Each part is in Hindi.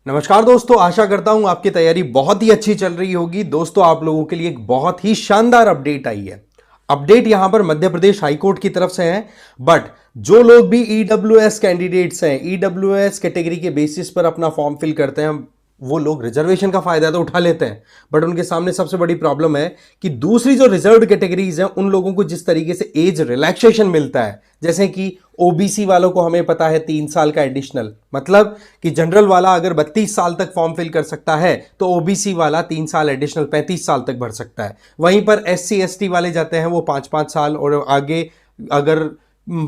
नमस्कार दोस्तों, आशा करता हूं आपकी तैयारी बहुत ही अच्छी चल रही होगी। दोस्तों, आप लोगों के लिए एक बहुत ही शानदार अपडेट आई है। अपडेट यहां पर मध्य प्रदेश हाईकोर्ट की तरफ से है। बट जो लोग भी ईडब्ल्यूएस कैंडिडेट्स हैं, ईडब्ल्यूएस कैटेगरी के बेसिस पर अपना फॉर्म फिल करते हैं, वो लोग रिजर्वेशन का फायदा तो उठा लेते हैं। बट उनके सामने सबसे बड़ी प्रॉब्लम है कि दूसरी जो रिजर्व्ड कैटेगरीज हैं, उन लोगों को जिस तरीके से एज रिलैक्सेशन मिलता है, जैसे कि ओबीसी वालों को हमें पता है 3 साल का एडिशनल, मतलब कि जनरल वाला अगर 32 साल तक फॉर्म फिल कर सकता है तो ओबीसी वाला 3 साल एडिशनल 35 साल तक भर सकता है। वहीं पर एससी एसटी वाले जाते हैं वो 5-5 साल, और आगे अगर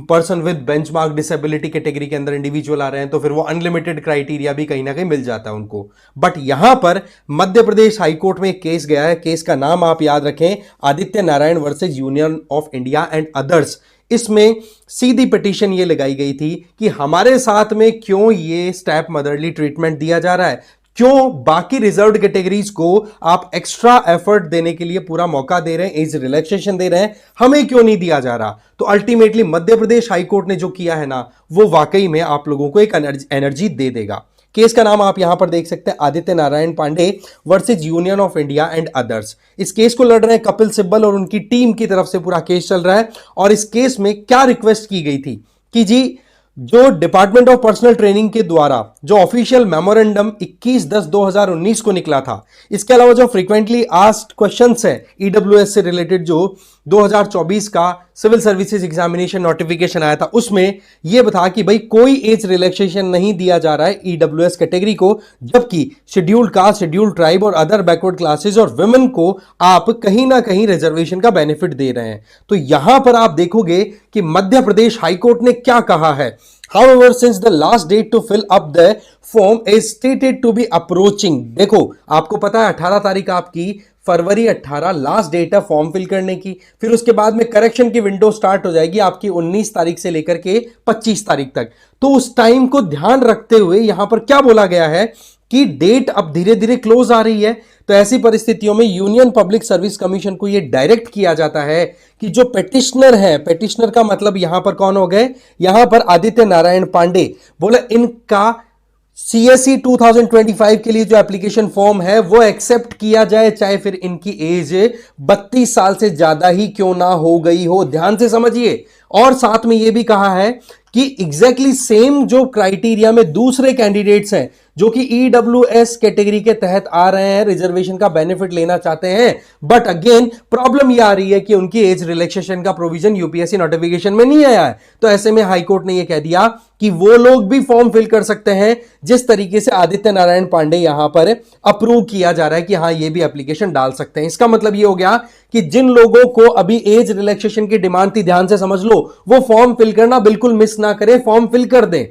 person with benchmark disability category के अंदर इंडिविजुअल आ रहे हैं तो फिर वो अनलिमिटेड क्राइटेरिया भी कहीं ना कहीं मिल जाता है उनको। बट यहां पर मध्य प्रदेश हाईकोर्ट में एक केस गया है। केस का नाम आप याद रखें, Aditya Narayan versus union of India and others. इसमें सीधी पिटीशन ये लगाई गई थी कि हमारे साथ में क्यों ये स्टेप मदरली ट्रीटमेंट दिया जा रहा है, क्यों बाकी रिजर्व्ड कैटेगरीज को आप एक्स्ट्रा एफर्ट देने के लिए पूरा मौका दे रहे हैं, एज रिलैक्सेशन दे रहे हैं, हमें क्यों नहीं दिया जा रहा। तो अल्टीमेटली मध्य प्रदेश हाईकोर्ट ने जो किया है ना, वो वाकई में आप लोगों को एक एनर्जी दे देगा। केस का नाम आप यहां पर देख सकते हैं, Aditya Narayan Pandey versus union of India and others. इस केस को लड़ रहे हैं कपिल सिब्बल और उनकी टीम की तरफ से पूरा केस चल रहा है। और इस केस में क्या रिक्वेस्ट की गई थी कि जी, जो डिपार्टमेंट ऑफ पर्सनल ट्रेनिंग के द्वारा जो ऑफिशियल मेमोरेंडम 21/10/2019 को निकला था, इसके अलावा जो फ्रीक्वेंटली आस्क्ड क्वेश्चंस है ईडब्ल्यूएस से रिलेटेड, जो 2024 का सिविल सर्विसेज एग्जामिनेशन नोटिफिकेशन आया था, उसमें यह बता कि भाई कोई एज रिलैक्सेशन नहीं दिया जा रहा है ईडब्ल्यूएस कैटेगरी को, जबकि शेड्यूल्ड कास्ट, शेड्यूल्ड ट्राइब और अदर बैकवर्ड क्लासेस और वुमेन को आप कहीं ना कहीं रिजर्वेशन का बेनिफिट दे रहे हैं। तो यहां पर आप देखोगे कि मध्य प्रदेश हाईकोर्ट ने क्या कहा है। However, since the last date to fill up the form is stated to be approaching, देखो आपको पता है 18 तारीख आपकी फरवरी 18 लास्ट डेट है फॉर्म फिल करने की। फिर उसके बाद में करेक्शन की विंडो स्टार्ट हो जाएगी आपकी 19 तारीख से लेकर के 25 तारीख तक। तो उस टाइम को ध्यान रखते हुए यहां पर क्या बोला गया है कि डेट अब धीरे धीरे क्लोज आ रही है। तो ऐसी परिस्थितियों में यूनियन पब्लिक सर्विस कमीशन को यह डायरेक्ट किया जाता है कि जो पेटिशनर है, पेटिशनर का मतलब यहां पर कौन हो गए, यहां पर आदित्य नारायण पांडे, बोले इनका सीएसई 2025 के लिए जो एप्लीकेशन फॉर्म है वो एक्सेप्ट किया जाए, चाहे फिर इनकी एज 32 साल से ज्यादा ही क्यों ना हो गई हो। ध्यान से समझिए। और साथ में यह भी कहा है कि एग्जैक्टली सेम जो क्राइटेरिया में दूसरे कैंडिडेट्स हैं जो कि ईडब्ल्यूएस कैटेगरी के तहत आ रहे हैं, रिजर्वेशन का बेनिफिट लेना चाहते हैं, बट अगेन प्रॉब्लम यह आ रही है कि उनकी एज रिलैक्सेशन का प्रोविजन यूपीएससी नोटिफिकेशन में नहीं आया है। तो ऐसे में हाईकोर्ट ने यह कह दिया कि वो लोग भी फॉर्म फिल कर सकते हैं जिस तरीके से आदित्य नारायण पांडे यहां पर अप्रूव किया जा रहा है कि हां ये भी एप्लीकेशन डाल सकते हैं। इसका मतलब ये हो गया कि जिन लोगों को अभी एज रिलैक्सेशन की डिमांड थी, ध्यान से समझ लो, वो फॉर्म फिल करना बिल्कुल मिस ना करें, फॉर्म फिल कर दें।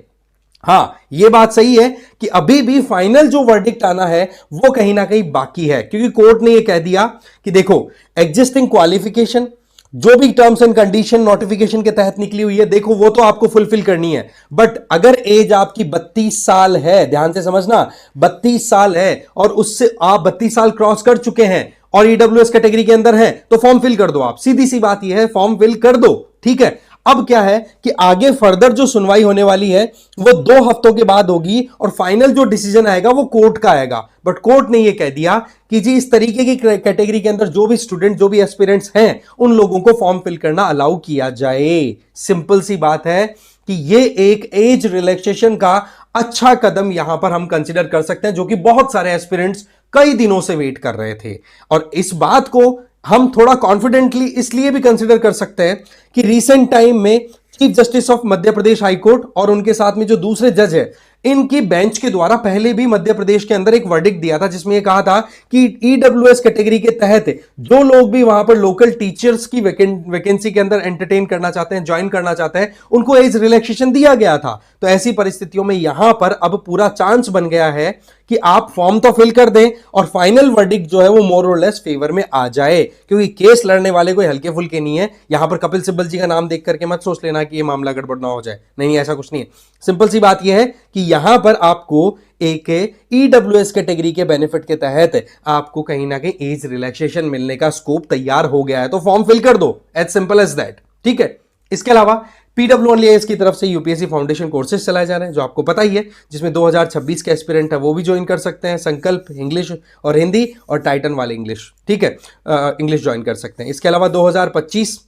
हां, यह बात सही है कि अभी भी फाइनल जो वर्डिक्ट आना है वो कहीं ना कहीं बाकी है, क्योंकि कोर्ट ने यह कह दिया कि देखो एग्जिस्टिंग क्वालिफिकेशन, जो भी टर्म्स एंड कंडीशन नोटिफिकेशन के तहत निकली हुई है, देखो वो तो आपको फुलफिल करनी है। बट अगर एज आपकी 32 साल है, ध्यान से समझना, 32 साल है और उससे आप 32 साल क्रॉस कर चुके हैं और ईडब्ल्यूएस कैटेगरी के अंदर हैं, तो फॉर्म फिल कर दो। आप सीधी सी बात यह है, फॉर्म फिल कर दो, ठीक है। अब क्या है कि आगे फर्दर जो सुनवाई होने वाली है वो 2 हफ्तों के बाद होगी और फाइनल जो डिसीजन आएगा वो कोर्ट का आएगा। बट कोर्ट ने ये कह दिया कि जी इस तरीके की कैटेगरी के अंदर जो भी स्टूडेंट, जो भी एस्पिरेंट्स हैं, उन लोगों को फॉर्म फिल करना अलाउ किया जाए। सिंपल सी बात है कि ये एक एज रिलैक्सेशन का अच्छा कदम यहां पर हम कंसीडर कर सकते हैं, जो कि बहुत सारे एस्पिरेंट्स कई दिनों से वेट कर रहे थे। और इस बात को हम थोड़ा कॉन्फिडेंटली इसलिए भी कंसीडर कर सकते हैं कि रीसेंट टाइम में chief justice of Madhya Pradesh high court और उनके साथ में जो दूसरे जज है, इनकी बेंच के द्वारा पहले भी मध्य प्रदेश के अंदर एक वर्डिक्ट दिया था जिसमें यह कहा था कि ईडब्ल्यूएस कैटेगरी के तहत जो लोग भी वहां पर लोकल टीचर्स की वैकेंसी के अंदर एंटरटेन करना चाहते हैं, ज्वाइन करना चाहते हैं, उनको एज रिलैक्सेशन दिया गया था। तो ऐसी परिस्थितियों में यहां पर अब पूरा चांस बन गया है कि आप फॉर्म तो फिल कर दें और फाइनल वर्डिक्ट जो है वो मोर और लेस फेवर में आ जाए, क्योंकि केस लड़ने वाले कोई हल्के फुल्के नहीं है। यहां पर कपिल सिब्बल जी का नाम देख करके मत सोच लेना कि ये मामला गड़बड़ ना हो जाए, नहीं ऐसा कुछ नहीं है। सिंपल सी बात यह है कि यहां पर आपको एक ईडब्ल्यूएस कैटेगरी के बेनिफिट के तहत आपको कहीं ना कहीं एज रिलैक्सेशन मिलने का स्कोप तैयार हो गया है, तो फॉर्म फिल कर दो, एज सिंपल एज दैट, ठीक है। इसके अलावा PWIS की तरफ से यूपीएससी फाउंडेशन कोर्सेज चलाए जा रहे हैं जो आपको पता ही है, जिसमें 2026 के एस्पिरेंट है वो भी ज्वाइन कर सकते हैं, संकल्प इंग्लिश और हिंदी और टाइटन वाले इंग्लिश, ठीक है, इंग्लिश ज्वाइन कर सकते हैं। इसके अलावा 2025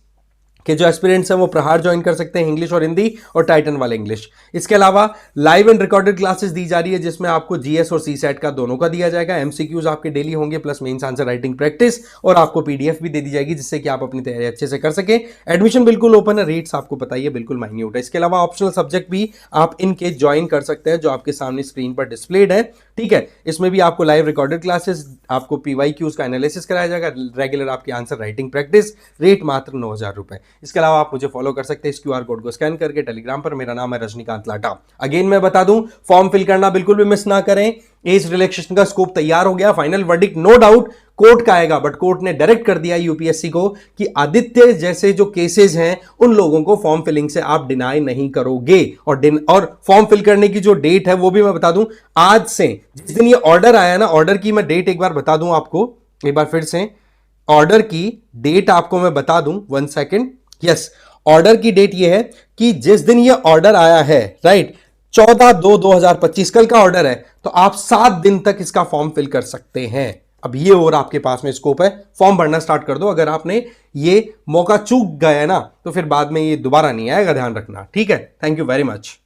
के जो एस्पिरेंट्स हैं वो प्रहार ज्वाइन कर सकते हैं, इंग्लिश और हिंदी और टाइटन वाले इंग्लिश। इसके अलावा लाइव एंड रिकॉर्डेड क्लासेस दी जा रही है जिसमें आपको जीएस और सीसेट का दोनों का दिया जाएगा, एमसीक्यूज आपके डेली होंगे plus mains answer writing practice, और आपको पीडीएफ भी दे दी जाएगी जिससे कि आप अपनी तैयारी अच्छे से कर सके। एडमिशन बिल्कुल ओपन है, रेट्स आपको पता ही है बिल्कुल माइन्यूट है। इसके अलावा ऑप्शनल सब्जेक्ट भी आप इनके ज्वाइन कर सकते हैं जो आपके सामने स्क्रीन पर डिस्प्लेड है, ठीक है। इसमें भी आपको लाइव रिकॉर्डेड क्लासेस, आपको पीवाईक्यूज का एनालिसिस कराया जाएगा, रेगुलर आपकी आंसर राइटिंग प्रैक्टिस, रेट मात्र 9,000 रुपए। इसके अलावा आप मुझे फॉलो कर सकते हैं इस क्यूआर कोड को स्कैन करके टेलीग्राम पर, मेरा नाम है रजनीकांत लाटा। अगेन मैं बता दूं, फॉर्म फिल करना बिल्कुल भी मिस ना करें, एज रिलैक्सेशन का स्कोप तैयार हो गया, final verdict no doubt court का आएगा, बट कोर्ट ने डायरेक्ट कर दिया यूपीएससी को कि आदित्य जैसे जो केसेस हैं उन लोगों को फॉर्म फिलिंग से आप डिनाई नहीं करोगे। और फॉर्म फिल करने की जो डेट है वो भी मैं बता दूं, आज से जिस दिन ये ऑर्डर आया ना, ऑर्डर की मैं डेट एक बार बता दूं आपको, एक बार फिर से ऑर्डर की डेट आपको मैं बता दूं, 1 सेकेंड, यस, ऑर्डर की डेट ये है कि जिस दिन ये ऑर्डर आया है, राइट, 14/2/2025 कल का ऑर्डर है, तो आप 7 दिन तक इसका फॉर्म फिल कर सकते हैं। अब ये और आपके पास में स्कोप है, फॉर्म भरना स्टार्ट कर दो। अगर आपने ये मौका चूक गया ना तो फिर बाद में ये दोबारा नहीं आएगा, ध्यान रखना, ठीक है। Thank you very much.